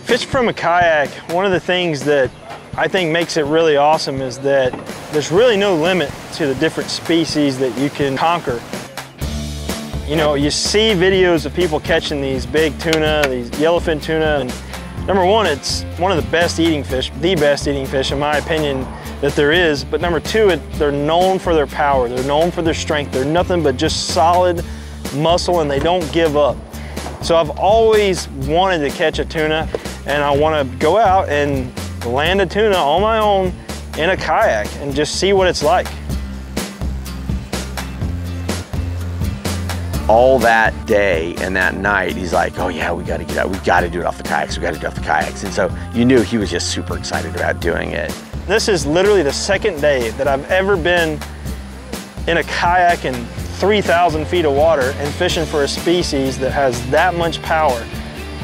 Fishing from a kayak, one of the things that I think makes it really awesome is that there's really no limit to the different species that you can conquer. You know, you see videos of people catching these big tuna, these yellowfin tuna, and number one, it's one of the best eating fish, the best eating fish in my opinion that there is. But number two, they're known for their power, they're known for their strength. They're nothing but just solid muscle, and they don't give up. So I've always wanted to catch a tuna, and I want to go out and land a tuna on my own in a kayak and just see what it's like. All that day and that night, he's like, oh yeah, we got to get out. We got to do it off the kayaks. We got to do it off the kayaks. And so you knew he was just super excited about doing it. This is literally the second day that I've ever been in a kayak in 3,000 feet of water and fishing for a species that has that much power.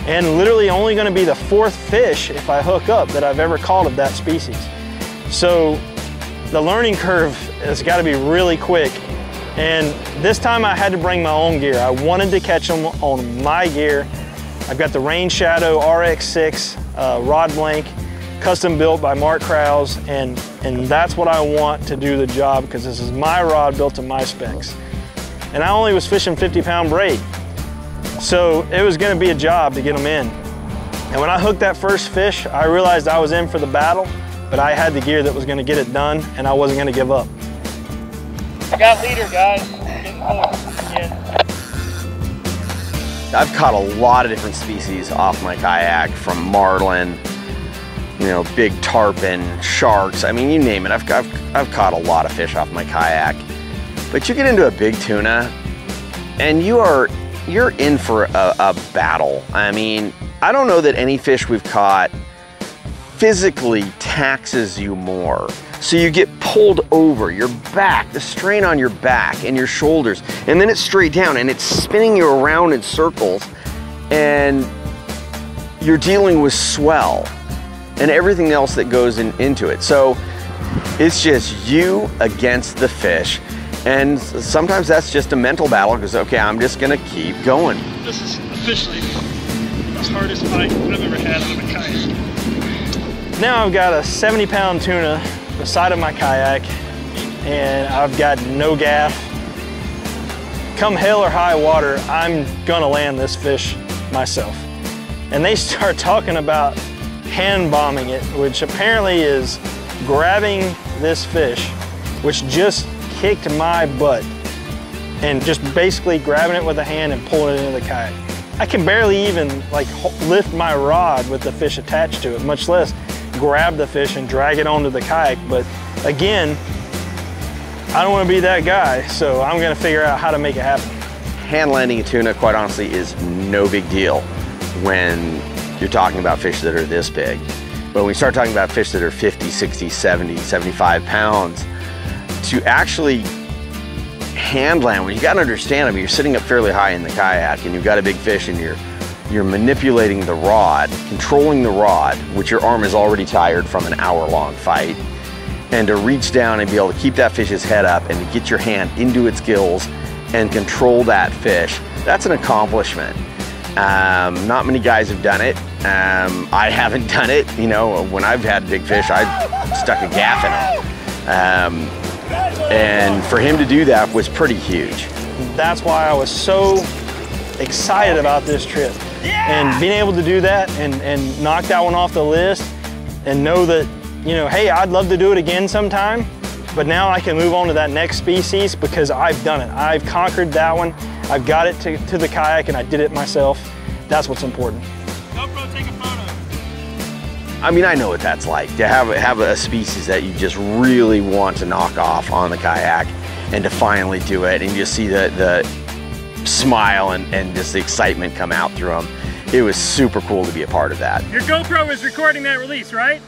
And literally only going to be the fourth fish, if I hook up, that I've ever caught of that species. So the learning curve has got to be really quick. And this time I had to bring my own gear. I wanted to catch them on my gear. I've got the Rain Shadow RX6 rod blank, custom built by Mark Krause, and that's what I want to do the job, because this is my rod built to my specs. And I only was fishing 50-pound braid. So it was gonna be a job to get them in. And when I hooked that first fish, I realized I was in for the battle, but I had the gear that was gonna get it done, and I wasn't gonna give up. I got leader, guys. Getting close again. I've caught a lot of different species off my kayak, from marlin, you know, big tarpon, sharks. I mean, you name it. I've caught a lot of fish off my kayak. But you get into a big tuna, and you're in for a battle. I mean, I don't know that any fish we've caught physically taxes you more. So you get pulled over, your back, the strain on your back and your shoulders, and then it's straight down and it's spinning you around in circles, and you're dealing with swell and everything else that goes into it. So it's just you against the fish. And sometimes that's just a mental battle, because, okay, I'm just gonna keep going. This is officially the hardest fight I've ever had on a kayak. Now I've got a 70-pound tuna beside of my kayak, and I've got no gaff. Come hell or high water, I'm gonna land this fish myself. And they start talking about hand bombing it, which apparently is grabbing this fish, which just kicked my butt, and just basically grabbing it with a hand and pulling it into the kayak. I can barely even like lift my rod with the fish attached to it, much less grab the fish and drag it onto the kayak. But again, I don't want to be that guy, so I'm going to figure out how to make it happen. Hand landing a tuna, quite honestly, is no big deal when you're talking about fish that are this big. But when we start talking about fish that are 50, 60, 70, 75 pounds, to actually hand land, well, you got to understand, I mean, you're sitting up fairly high in the kayak and you've got a big fish, and you're manipulating the rod, controlling the rod, which your arm is already tired from an hour-long fight, and to reach down and be able to keep that fish's head up and to get your hand into its gills and control that fish, that's an accomplishment. Not many guys have done it. I haven't done it. You know, when I've had big fish, I've stuck a gaff in them. And for him to do that was pretty huge. That's why I was so excited about this trip. And being able to do that and knock that one off the list, and know that, you know, hey, I'd love to do it again sometime, but now I can move on to that next species because I've done it. I've conquered that one. I've got it to the kayak, and I did it myself. That's what's important. GoPro, take a photo. I mean, I know what that's like, to have a species that you just really want to knock off on the kayak, and to finally do it, and you just see the smile and just the excitement come out through them. It was super cool to be a part of that. Your GoPro is recording that release, right?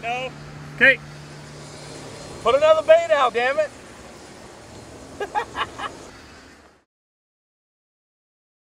No. Okay. Put another bait out, damn it.